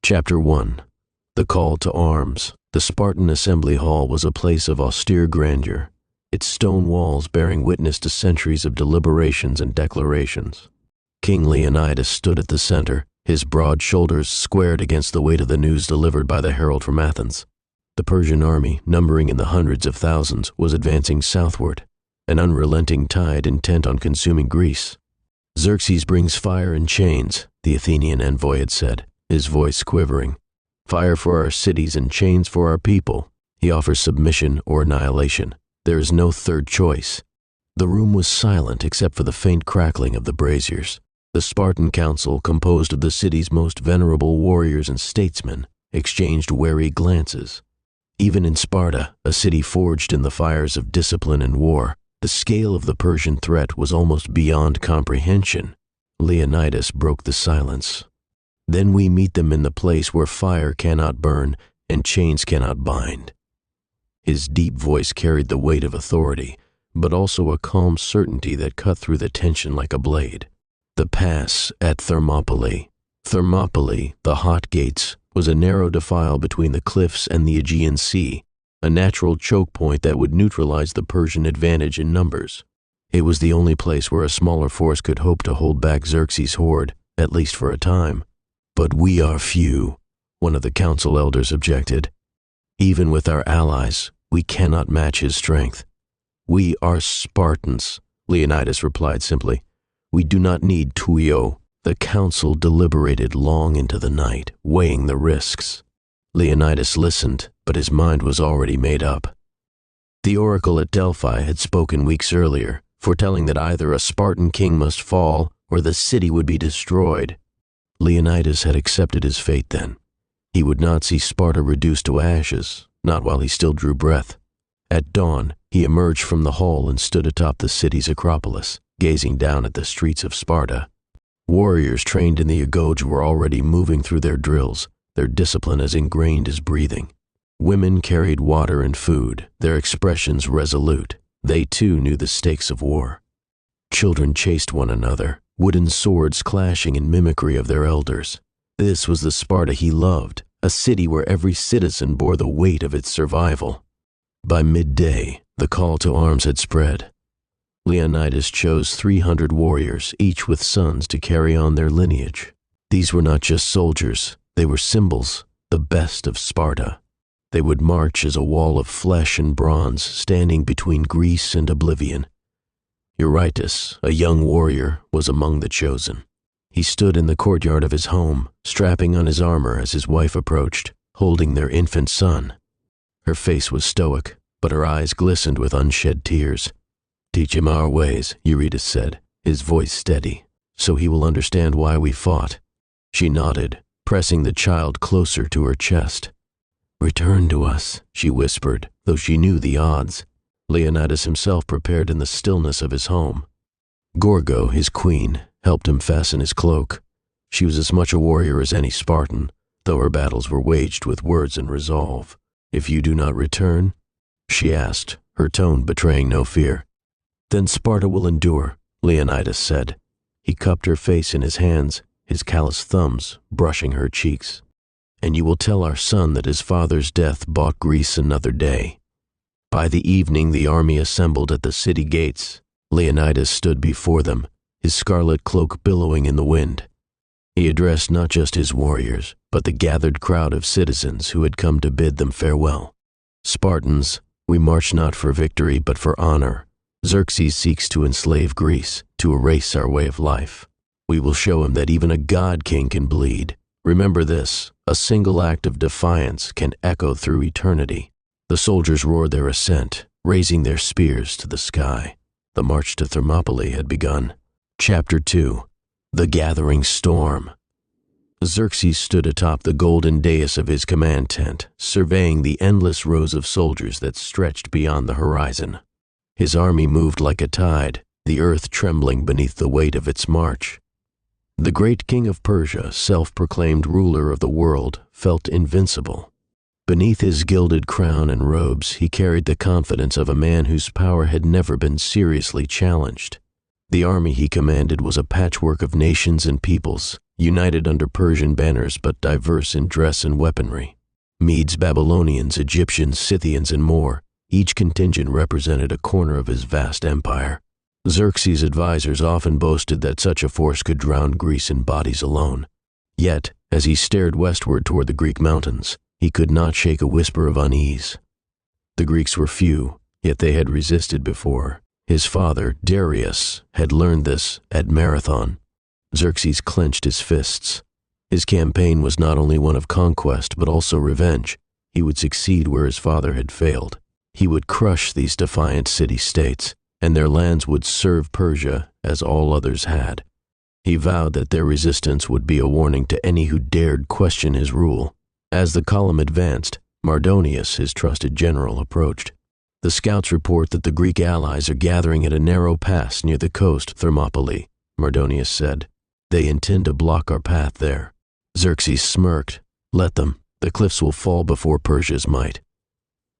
Chapter 1. The Call to Arms. The Spartan Assembly Hall was a place of austere grandeur, its stone walls bearing witness to centuries of deliberations and declarations. King Leonidas stood at the center, his broad shoulders squared against the weight of the news delivered by the herald from Athens. The Persian army, numbering in the hundreds of thousands, was advancing southward, an unrelenting tide intent on consuming Greece. "Xerxes brings fire and chains," the Athenian envoy had said, his voice quivering. "Fire for our cities and chains for our people. He offers submission or annihilation. There is no third choice." The room was silent except for the faint crackling of the braziers. The Spartan council, composed of the city's most venerable warriors and statesmen, exchanged wary glances. Even in Sparta, a city forged in the fires of discipline and war, the scale of the Persian threat was almost beyond comprehension. Leonidas broke the silence. "Then we meet them in the place where fire cannot burn and chains cannot bind." His deep voice carried the weight of authority, but also a calm certainty that cut through the tension like a blade. The pass at Thermopylae. Thermopylae, the hot gates, was a narrow defile between the cliffs and the Aegean Sea, a natural choke point that would neutralize the Persian advantage in numbers. It was the only place where a smaller force could hope to hold back Xerxes' horde, at least for a time. "But we are few," one of the council elders objected. "Even with our allies, we cannot match his strength." "We are Spartans," Leonidas replied simply. "We do not need Tuio." The council deliberated long into the night, weighing the risks. Leonidas listened, but his mind was already made up. The oracle at Delphi had spoken weeks earlier, foretelling that either a Spartan king must fall or the city would be destroyed. Leonidas had accepted his fate then. He would not see Sparta reduced to ashes, not while he still drew breath. At dawn, he emerged from the hall and stood atop the city's acropolis, gazing down at the streets of Sparta. Warriors trained in the Agoge were already moving through their drills, their discipline as ingrained as breathing. Women carried water and food, their expressions resolute. They too knew the stakes of war. Children chased one another, wooden swords clashing in mimicry of their elders. This was the Sparta he loved, a city where every citizen bore the weight of its survival. By midday, the call to arms had spread. Leonidas chose 300 warriors, each with sons to carry on their lineage. These were not just soldiers, they were symbols, the best of Sparta. They would march as a wall of flesh and bronze standing between Greece and oblivion. Eurytus, a young warrior, was among the chosen. He stood in the courtyard of his home, strapping on his armor as his wife approached, holding their infant son. Her face was stoic, but her eyes glistened with unshed tears. "Teach him our ways," Eurytus said, his voice steady, "so he will understand why we fought." She nodded, pressing the child closer to her chest. "Return to us," she whispered, though she knew the odds. Leonidas himself prepared in the stillness of his home. Gorgo, his queen, helped him fasten his cloak. She was as much a warrior as any Spartan, though her battles were waged with words and resolve. "If you do not return?" she asked, her tone betraying no fear. "Then Sparta will endure," Leonidas said. He cupped her face in his hands, his calloused thumbs brushing her cheeks. "And you will tell our son that his father's death bought Greece another day." By the evening, the army assembled at the city gates. Leonidas stood before them, his scarlet cloak billowing in the wind. He addressed not just his warriors, but the gathered crowd of citizens who had come to bid them farewell. "Spartans, we march not for victory, but for honor. Xerxes seeks to enslave Greece, to erase our way of life. We will show him that even a god king can bleed. Remember this, a single act of defiance can echo through eternity." The soldiers roared their assent, raising their spears to the sky. The march to Thermopylae had begun. Chapter 2. The Gathering Storm. Xerxes stood atop the golden dais of his command tent, surveying the endless rows of soldiers that stretched beyond the horizon. His army moved like a tide, the earth trembling beneath the weight of its march. The great king of Persia, self-proclaimed ruler of the world, felt invincible. Beneath his gilded crown and robes, he carried the confidence of a man whose power had never been seriously challenged. The army he commanded was a patchwork of nations and peoples, united under Persian banners but diverse in dress and weaponry. Medes, Babylonians, Egyptians, Scythians, and more, each contingent represented a corner of his vast empire. Xerxes' advisors often boasted that such a force could drown Greece in bodies alone. Yet, as he stared westward toward the Greek mountains, he could not shake a whisper of unease. The Greeks were few, yet they had resisted before. His father, Darius, had learned this at Marathon. Xerxes clenched his fists. His campaign was not only one of conquest, but also revenge. He would succeed where his father had failed. He would crush these defiant city-states, and their lands would serve Persia as all others had. He vowed that their resistance would be a warning to any who dared question his rule. As the column advanced, Mardonius, his trusted general, approached. The scouts report that the Greek allies are gathering at a narrow pass near the coast, Thermopylae, Mardonius said. They intend to block our path there. Xerxes smirked. Let them. The cliffs will fall before Persia's might.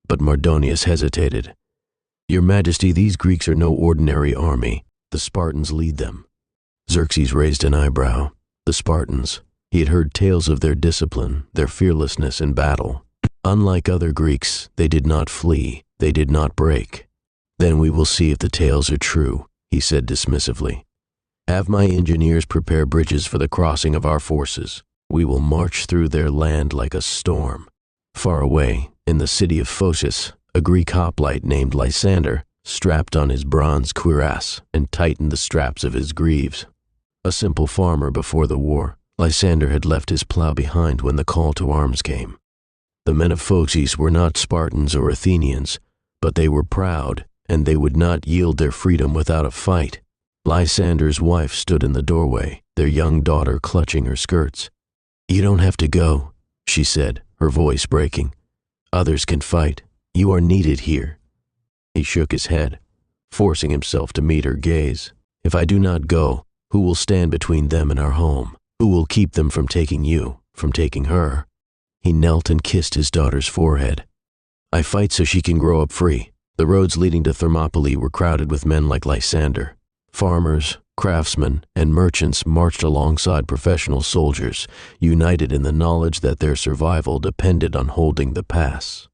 But Mardonius hesitated. Your Majesty, these Greeks are no ordinary army. The Spartans lead them. Xerxes raised an eyebrow. The Spartans. He had heard tales of their discipline, their fearlessness in battle. Unlike other Greeks, they did not flee. They did not break. Then we will see if the tales are true, he said dismissively. Have my engineers prepare bridges for the crossing of our forces. We will march through their land like a storm. Far away, in the city of Phocis, a Greek hoplite named Lysander strapped on his bronze cuirass and tightened the straps of his greaves. A simple farmer before the war, Lysander had left his plow behind when the call to arms came. The men of Phocis were not Spartans or Athenians, but they were proud, and they would not yield their freedom without a fight. Lysander's wife stood in the doorway, their young daughter clutching her skirts. You don't have to go, she said, her voice breaking. Others can fight. You are needed here. He shook his head, forcing himself to meet her gaze. If I do not go, who will stand between them and our home? Who will keep them from taking you, from taking her? He knelt and kissed his daughter's forehead. I fight so she can grow up free. The roads leading to Thermopylae were crowded with men like Lysander. Farmers, craftsmen, and merchants marched alongside professional soldiers, united in the knowledge that their survival depended on holding the pass.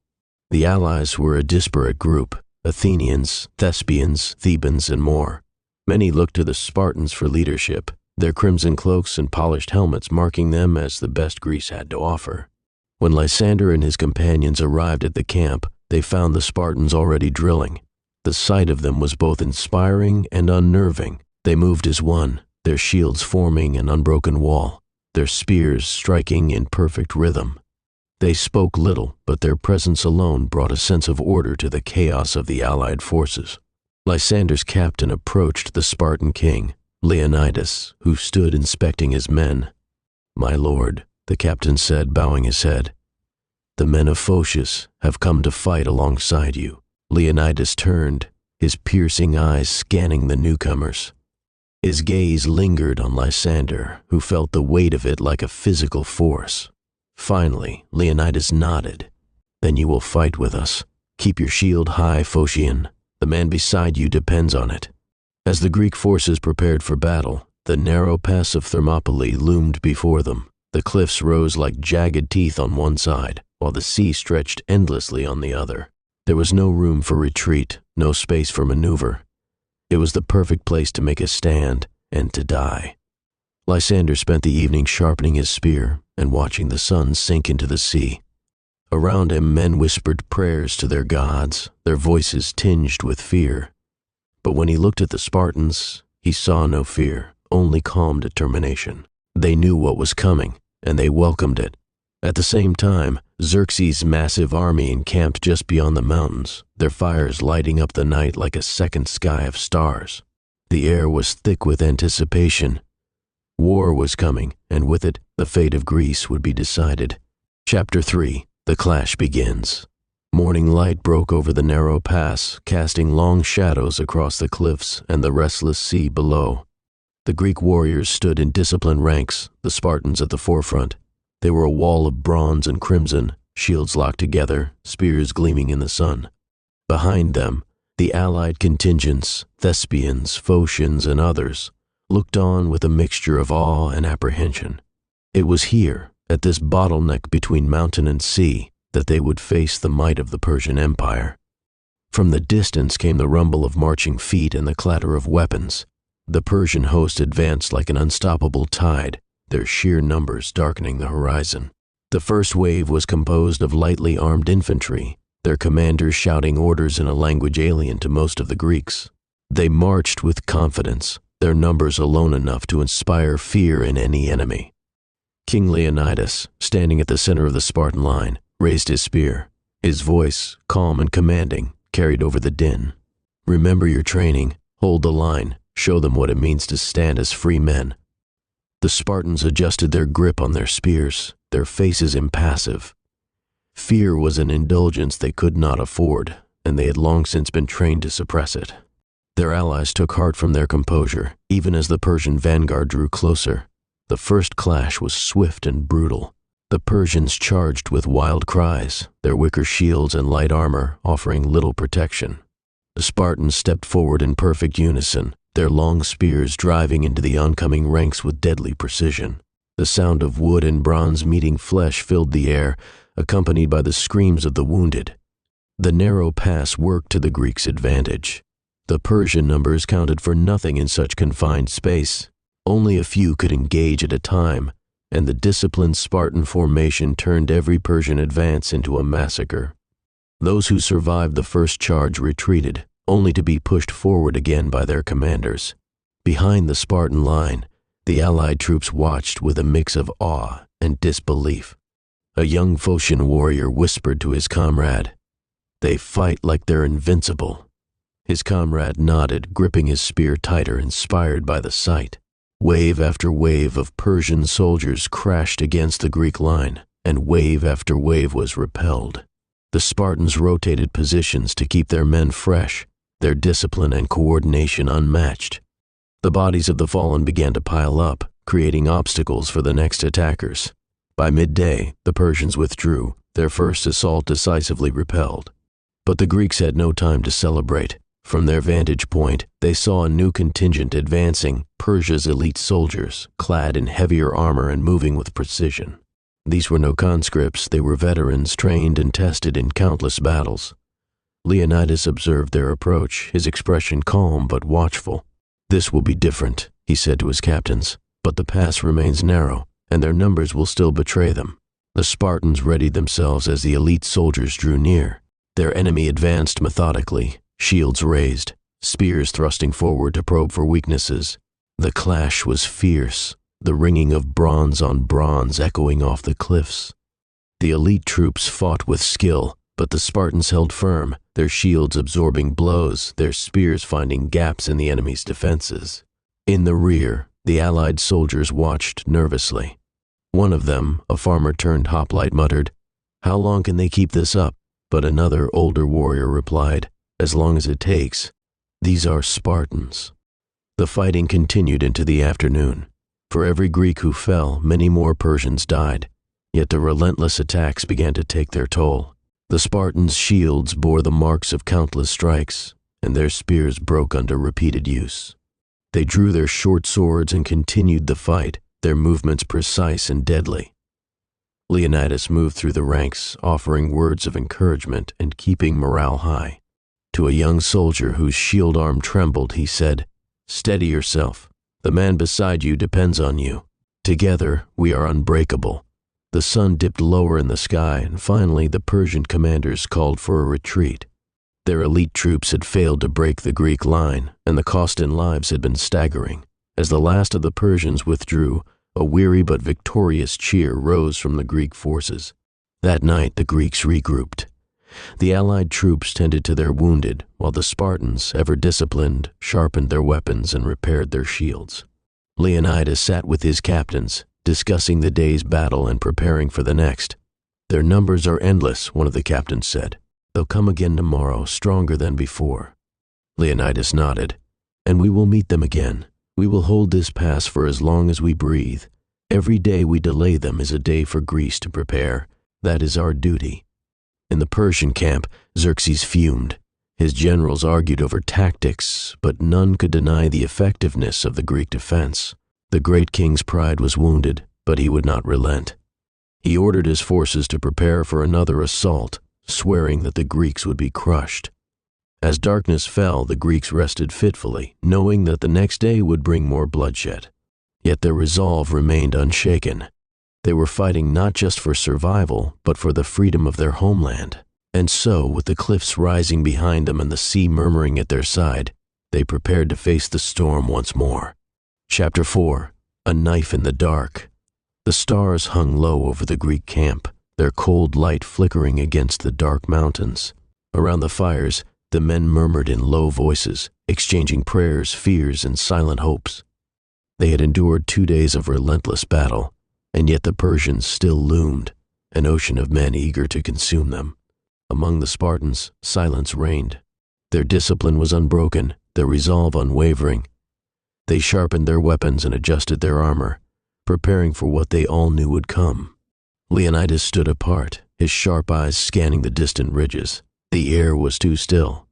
The allies were a disparate group, Athenians, Thespians, Thebans, and more. Many looked to the Spartans for leadership, their crimson cloaks and polished helmets marking them as the best Greece had to offer. When Lysander and his companions arrived at the camp, they found the Spartans already drilling. The sight of them was both inspiring and unnerving. They moved as one, their shields forming an unbroken wall, their spears striking in perfect rhythm. They spoke little, but their presence alone brought a sense of order to the chaos of the allied forces. Lysander's captain approached the Spartan king, Leonidas, who stood inspecting his men. My lord, the captain said, bowing his head, the men of Phocis have come to fight alongside you. Leonidas turned, his piercing eyes scanning the newcomers. His gaze lingered on Lysander, who felt the weight of it like a physical force. Finally, Leonidas nodded. Then you will fight with us. Keep your shield high, Phocian. The man beside you depends on it. As the Greek forces prepared for battle, the narrow pass of Thermopylae loomed before them. The cliffs rose like jagged teeth on one side, while the sea stretched endlessly on the other. There was no room for retreat, no space for maneuver. It was the perfect place to make a stand and to die. Lysander spent the evening sharpening his spear and watching the sun sink into the sea. Around him, men whispered prayers to their gods, their voices tinged with fear. But when he looked at the Spartans, he saw no fear, only calm determination. They knew what was coming, and they welcomed it. At the same time, Xerxes' massive army encamped just beyond the mountains, their fires lighting up the night like a second sky of stars. The air was thick with anticipation. War was coming, and with it, the fate of Greece would be decided. Chapter 3. The Clash Begins. Morning light broke over the narrow pass, casting long shadows across the cliffs and the restless sea below. The Greek warriors stood in disciplined ranks, the Spartans at the forefront. They were a wall of bronze and crimson, shields locked together, spears gleaming in the sun. Behind them, The allied contingents, Thespians, Phocians, and others, looked on with a mixture of awe and apprehension. It was here, at this bottleneck between mountain and sea, that they would face the might of the Persian Empire. From the distance came the rumble of marching feet and the clatter of weapons. The Persian host advanced like an unstoppable tide, their sheer numbers darkening the horizon. The first wave was composed of lightly armed infantry, their commanders shouting orders in a language alien to most of the Greeks. They marched with confidence, their numbers alone enough to inspire fear in any enemy. King Leonidas, standing at the center of the Spartan line, raised his spear. His voice, calm and commanding, carried over the din. "Remember your training, hold the line, show them what it means to stand as free men." The Spartans adjusted their grip on their spears, their faces impassive. Fear was an indulgence they could not afford, and they had long since been trained to suppress it. Their allies took heart from their composure, even as the Persian vanguard drew closer. The first clash was swift and brutal. The Persians charged with wild cries, their wicker shields and light armor offering little protection. The Spartans stepped forward in perfect unison, their long spears driving into the oncoming ranks with deadly precision. The sound of wood and bronze meeting flesh filled the air, accompanied by the screams of the wounded. The narrow pass worked to the Greeks' advantage. The Persian numbers counted for nothing in such confined space. Only a few could engage at a time, and the disciplined Spartan formation turned every Persian advance into a massacre. Those who survived the first charge retreated, only to be pushed forward again by their commanders. Behind the Spartan line, the allied troops watched with a mix of awe and disbelief. A young Phocian warrior whispered to his comrade, "They fight like they're invincible." His comrade nodded, gripping his spear tighter, inspired by the sight. Wave after wave of Persian soldiers crashed against the Greek line, and wave after wave was repelled. The Spartans rotated positions to keep their men fresh, their discipline and coordination unmatched. The bodies of the fallen began to pile up, creating obstacles for the next attackers. By midday, the Persians withdrew, their first assault decisively repelled. But the Greeks had no time to celebrate. From their vantage point, they saw a new contingent advancing, Persia's elite soldiers, clad in heavier armor and moving with precision. These were no conscripts, they were veterans trained and tested in countless battles. Leonidas observed their approach, his expression calm but watchful. "This will be different," he said to his captains, "but the pass remains narrow, and their numbers will still betray them." The Spartans readied themselves as the elite soldiers drew near. Their enemy advanced methodically, shields raised, spears thrusting forward to probe for weaknesses. The clash was fierce, the ringing of bronze on bronze echoing off the cliffs. The elite troops fought with skill, but the Spartans held firm, their shields absorbing blows, their spears finding gaps in the enemy's defenses. In the rear, the allied soldiers watched nervously. One of them, a farmer-turned-hoplite, muttered, "How long can they keep this up?" But another, older warrior replied, "As long as it takes. These are Spartans." The fighting continued into the afternoon. For every Greek who fell, many more Persians died, yet the relentless attacks began to take their toll. The Spartans' shields bore the marks of countless strikes, and their spears broke under repeated use. They drew their short swords and continued the fight, their movements precise and deadly. Leonidas moved through the ranks, offering words of encouragement and keeping morale high. To a young soldier whose shield arm trembled, he said, "Steady yourself. The man beside you depends on you. Together, we are unbreakable." The sun dipped lower in the sky, and finally the Persian commanders called for a retreat. Their elite troops had failed to break the Greek line, and the cost in lives had been staggering. As the last of the Persians withdrew, a weary but victorious cheer rose from the Greek forces. That night the Greeks regrouped. The allied troops tended to their wounded, while the Spartans, ever disciplined, sharpened their weapons and repaired their shields. Leonidas sat with his captains, discussing the day's battle and preparing for the next. "Their numbers are endless," one of the captains said. "They'll come again tomorrow, stronger than before." Leonidas nodded. "And we will meet them again. We will hold this pass for as long as we breathe. Every day we delay them is a day for Greece to prepare. That is our duty." In the Persian camp, Xerxes fumed. His generals argued over tactics, but none could deny the effectiveness of the Greek defense. The great king's pride was wounded, but he would not relent. He ordered his forces to prepare for another assault, swearing that the Greeks would be crushed. As darkness fell, the Greeks rested fitfully, knowing that the next day would bring more bloodshed. Yet their resolve remained unshaken. They were fighting not just for survival, but for the freedom of their homeland. And so, with the cliffs rising behind them and the sea murmuring at their side, they prepared to face the storm once more. Chapter 4. A Knife in the Dark. The stars hung low over the Greek camp, their cold light flickering against the dark mountains. Around the fires, the men murmured in low voices, exchanging prayers, fears, and silent hopes. They had endured 2 days of relentless battle, and yet the Persians still loomed, an ocean of men eager to consume them. Among the Spartans, silence reigned. Their discipline was unbroken, their resolve unwavering. They sharpened their weapons and adjusted their armor, preparing for what they all knew would come. Leonidas stood apart, his sharp eyes scanning the distant ridges. The air was too still.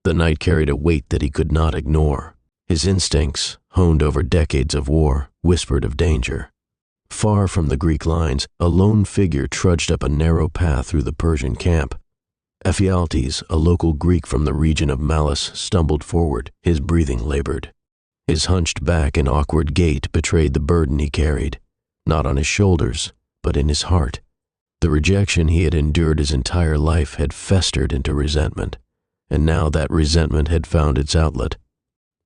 The night carried a weight that he could not ignore. His instincts, honed over decades of war, whispered of danger. Far from the Greek lines, a lone figure trudged up a narrow path through the Persian camp. Ephialtes, a local Greek from the region of Malice, stumbled forward, his breathing labored. His hunched back and awkward gait betrayed the burden he carried, not on his shoulders, but in his heart. The rejection he had endured his entire life had festered into resentment, and now that resentment had found its outlet.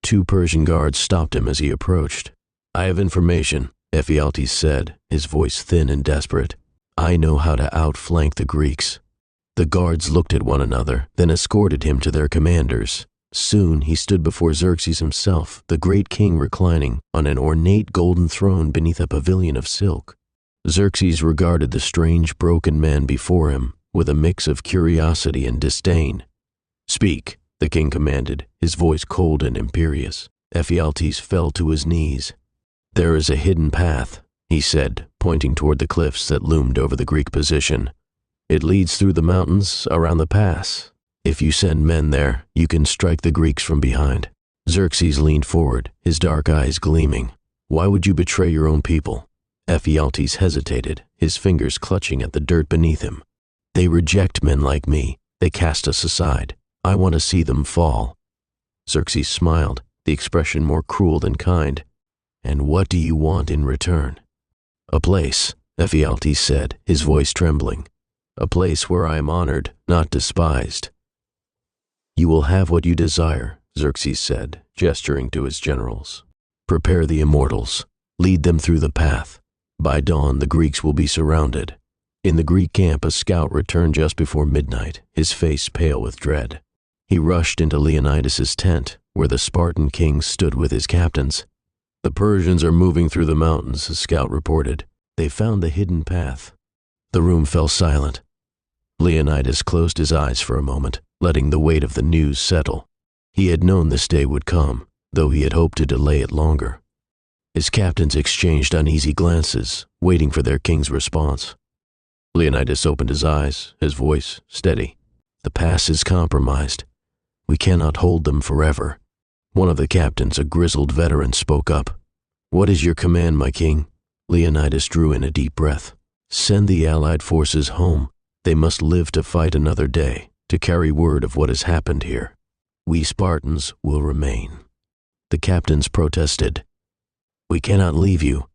2 Persian guards stopped him as he approached. "I have information," Ephialtes said, his voice thin and desperate. "I know how to outflank the Greeks." The guards looked at one another, then escorted him to their commanders. Soon he stood before Xerxes himself, the great king reclining on an ornate golden throne beneath a pavilion of silk. Xerxes regarded the strange, broken man before him with a mix of curiosity and disdain. "Speak," the king commanded, his voice cold and imperious. Ephialtes fell to his knees. "There is a hidden path," he said, pointing toward the cliffs that loomed over the Greek position. "It leads through the mountains around the pass. If you send men there, you can strike the Greeks from behind." Xerxes leaned forward, his dark eyes gleaming. "Why would you betray your own people?" Ephialtes hesitated, his fingers clutching at the dirt beneath him. "They reject men like me. They cast us aside. I want to see them fall." Xerxes smiled, the expression more cruel than kind. "And what do you want in return?" "A place," Ephialtes said, his voice trembling. "A place where I am honored, not despised." "You will have what you desire," Xerxes said, gesturing to his generals. "Prepare the immortals. Lead them through the path. By dawn, the Greeks will be surrounded." In the Greek camp, a scout returned just before midnight, his face pale with dread. He rushed into Leonidas's tent, where the Spartan king stood with his captains. "The Persians are moving through the mountains," the scout reported. "They found the hidden path." The room fell silent. Leonidas closed his eyes for a moment, letting the weight of the news settle. He had known this day would come, though he had hoped to delay it longer. His captains exchanged uneasy glances, waiting for their king's response. Leonidas opened his eyes, his voice steady. "The pass is compromised. We cannot hold them forever." One of the captains, a grizzled veteran, spoke up. "What is your command, my king?" Leonidas drew in a deep breath. "Send the allied forces home. They must live to fight another day, to carry word of what has happened here. We Spartans will remain." The captains protested. "We cannot leave you."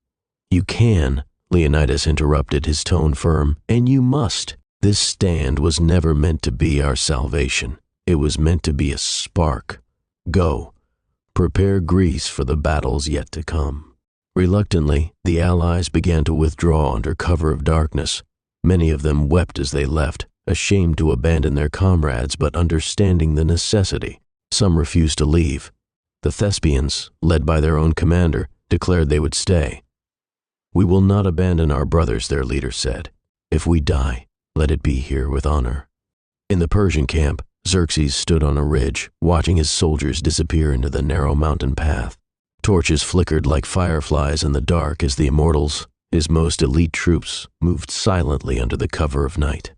"You can," Leonidas interrupted, his tone firm, "and you must. This stand was never meant to be our salvation. It was meant to be a spark. Go. Prepare Greece for the battles yet to come." Reluctantly, the allies began to withdraw under cover of darkness. Many of them wept as they left, ashamed to abandon their comrades but understanding the necessity. Some refused to leave. The Thespians, led by their own commander, declared they would stay. "We will not abandon our brothers," their leader said. "If we die, let it be here with honor." In the Persian camp, Xerxes stood on a ridge, watching his soldiers disappear into the narrow mountain path. Torches flickered like fireflies in the dark as the immortals, his most elite troops, moved silently under the cover of night.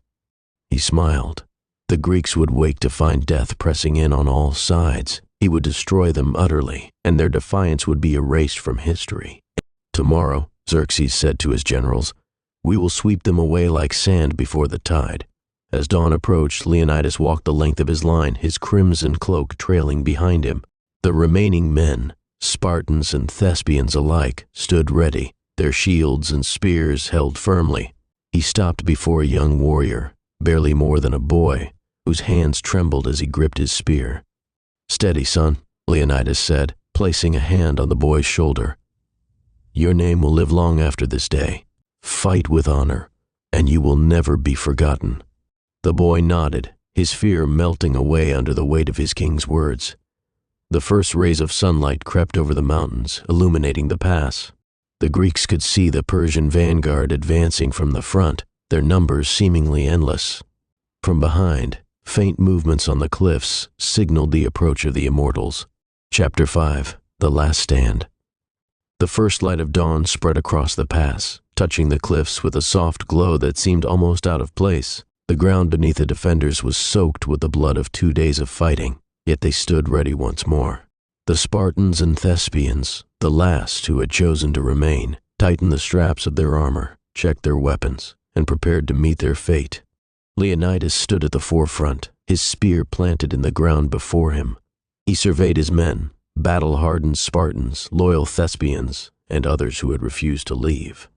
He smiled. The Greeks would wake to find death pressing in on all sides. He would destroy them utterly, and their defiance would be erased from history. "Tomorrow," Xerxes said to his generals, "we will sweep them away like sand before the tide." As dawn approached, Leonidas walked the length of his line, his crimson cloak trailing behind him. The remaining men, Spartans and Thespians alike, stood ready, their shields and spears held firmly. He stopped before a young warrior, barely more than a boy, whose hands trembled as he gripped his spear. "Steady, son," Leonidas said, placing a hand on the boy's shoulder. "Your name will live long after this day. Fight with honor, and you will never be forgotten." The boy nodded, his fear melting away under the weight of his king's words. The first rays of sunlight crept over the mountains, illuminating the pass. The Greeks could see the Persian vanguard advancing from the front, their numbers seemingly endless. From behind, faint movements on the cliffs signaled the approach of the immortals. Chapter 5: The Last Stand. The first light of dawn spread across the pass, touching the cliffs with a soft glow that seemed almost out of place. The ground beneath the defenders was soaked with the blood of 2 days of fighting, yet they stood ready once more. The Spartans and Thespians, the last who had chosen to remain, tightened the straps of their armor, checked their weapons, and prepared to meet their fate. Leonidas stood at the forefront, his spear planted in the ground before him. He surveyed his men, battle-hardened Spartans, loyal Thespians, and others who had refused to leave.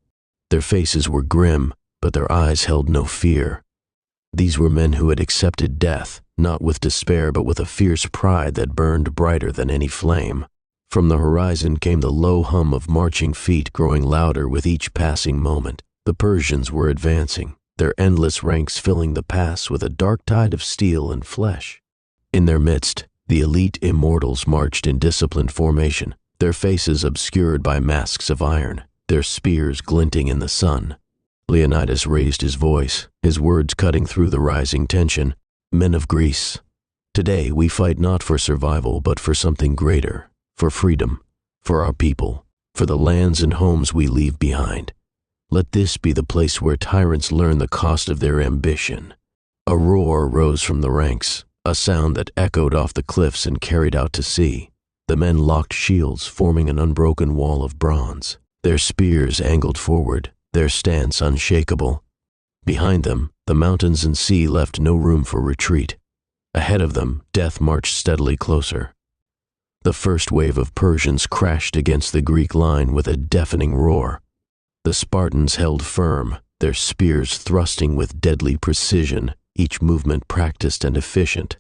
Their faces were grim, but their eyes held no fear. These were men who had accepted death, not with despair but with a fierce pride that burned brighter than any flame. From the horizon came the low hum of marching feet, growing louder with each passing moment. The Persians were advancing, their endless ranks filling the pass with a dark tide of steel and flesh. In their midst, the elite immortals marched in disciplined formation, their faces obscured by masks of iron, their spears glinting in the sun. Leonidas raised his voice, his words cutting through the rising tension. "Men of Greece, today we fight not for survival but for something greater, for freedom, for our people, for the lands and homes we leave behind. Let this be the place where tyrants learn the cost of their ambition." A roar rose from the ranks, a sound that echoed off the cliffs and carried out to sea. The men locked shields, forming an unbroken wall of bronze, their spears angled forward, their stance unshakable. Behind them, the mountains and sea left no room for retreat. Ahead of them, death marched steadily closer. The first wave of Persians crashed against the Greek line with a deafening roar. The Spartans held firm, their spears thrusting with deadly precision, each movement practiced and efficient.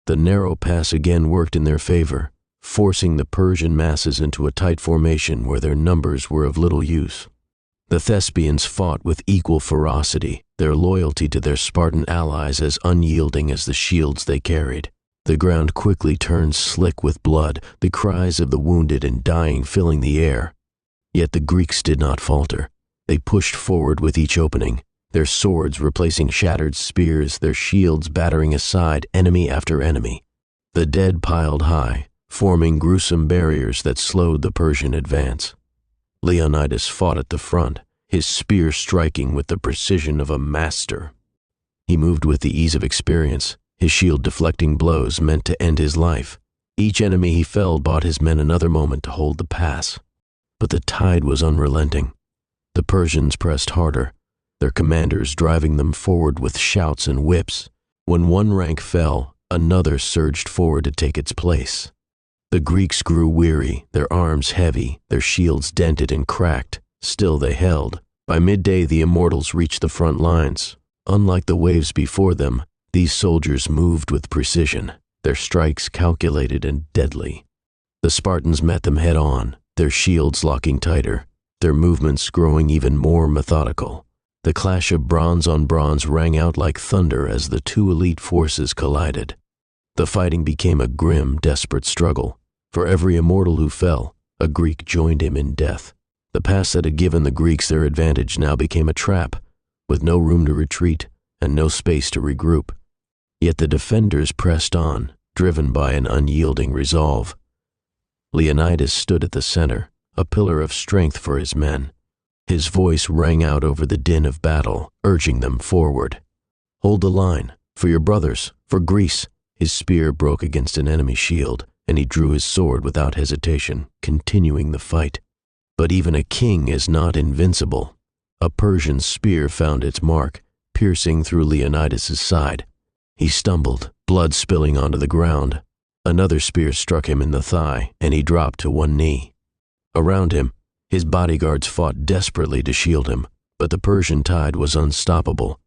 The narrow pass again worked in their favor, forcing the Persian masses into a tight formation where their numbers were of little use. The Thespians fought with equal ferocity, their loyalty to their Spartan allies as unyielding as the shields they carried. The ground quickly turned slick with blood, the cries of the wounded and dying filling the air. Yet the Greeks did not falter. They pushed forward with each opening, their swords replacing shattered spears, their shields battering aside enemy after enemy. The dead piled high, forming gruesome barriers that slowed the Persian advance. Leonidas fought at the front, his spear striking with the precision of a master. He moved with the ease of experience, his shield deflecting blows meant to end his life. Each enemy he felled bought his men another moment to hold the pass. But the tide was unrelenting. The Persians pressed harder, their commanders driving them forward with shouts and whips. When one rank fell, another surged forward to take its place. The Greeks grew weary, their arms heavy, their shields dented and cracked. Still they held. By midday the immortals reached the front lines. Unlike the waves before them, these soldiers moved with precision, their strikes calculated and deadly. The Spartans met them head on, their shields locking tighter, their movements growing even more methodical. The clash of bronze on bronze rang out like thunder as the two elite forces collided. The fighting became a grim, desperate struggle. For every immortal who fell, a Greek joined him in death. The pass that had given the Greeks their advantage now became a trap, with no room to retreat and no space to regroup. Yet the defenders pressed on, driven by an unyielding resolve. Leonidas stood at the center, a pillar of strength for his men. His voice rang out over the din of battle, urging them forward. "Hold the line. For your brothers, for Greece." His spear broke against an enemy shield, and he drew his sword without hesitation, continuing the fight. But even a king is not invincible. A Persian spear found its mark, piercing through Leonidas's side. He stumbled, blood spilling onto the ground. Another spear struck him in the thigh, and he dropped to one knee. Around him, his bodyguards fought desperately to shield him, but the Persian tide was unstoppable.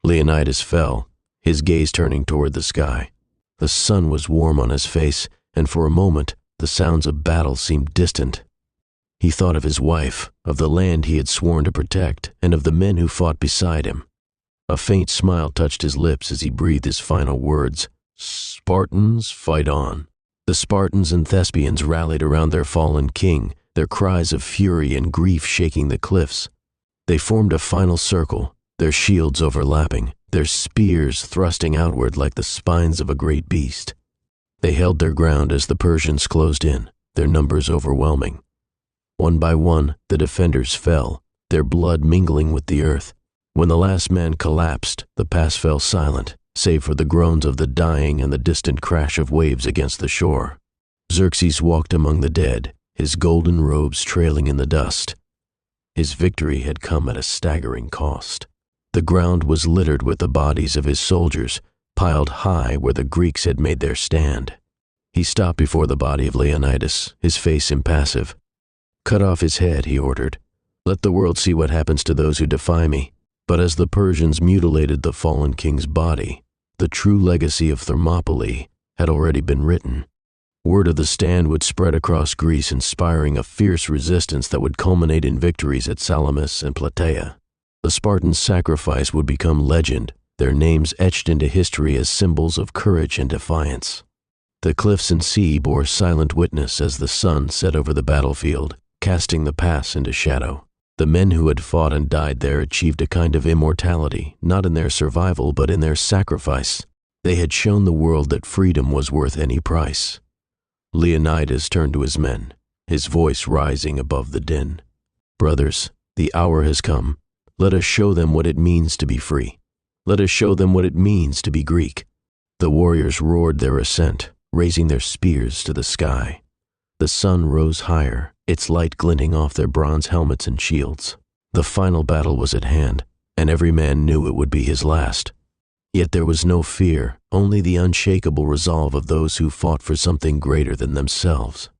Leonidas fell, his gaze turning toward the sky. The sun was warm on his face, and for a moment, the sounds of battle seemed distant. He thought of his wife, of the land he had sworn to protect, and of the men who fought beside him. A faint smile touched his lips as he breathed his final words. "Spartans, fight on." The Spartans and Thespians rallied around their fallen king, their cries of fury and grief shaking the cliffs. They formed a final circle, their shields overlapping, their spears thrusting outward like the spines of a great beast. They held their ground as the Persians closed in, their numbers overwhelming. One by one, the defenders fell, their blood mingling with the earth. When the last man collapsed, the pass fell silent, save for the groans of the dying and the distant crash of waves against the shore. Xerxes walked among the dead, his golden robes trailing in the dust. His victory had come at a staggering cost. The ground was littered with the bodies of his soldiers, piled high where the Greeks had made their stand. He stopped before the body of Leonidas, his face impassive. "Cut off his head," he ordered. "Let the world see what happens to those who defy me." But as the Persians mutilated the fallen king's body, the true legacy of Thermopylae had already been written. Word of the stand would spread across Greece, inspiring a fierce resistance that would culminate in victories at Salamis and Plataea. The Spartans' sacrifice would become legend, their names etched into history as symbols of courage and defiance. The cliffs and sea bore silent witness as the sun set over the battlefield, casting the pass into shadow. The men who had fought and died there achieved a kind of immortality, not in their survival but in their sacrifice. They had shown the world that freedom was worth any price. Leonidas turned to his men, his voice rising above the din. "Brothers, the hour has come. Let us show them what it means to be free. Let us show them what it means to be Greek." The warriors roared their assent, raising their spears to the sky. The sun rose higher, its light glinting off their bronze helmets and shields. The final battle was at hand, and every man knew it would be his last. Yet there was no fear, only the unshakable resolve of those who fought for something greater than themselves.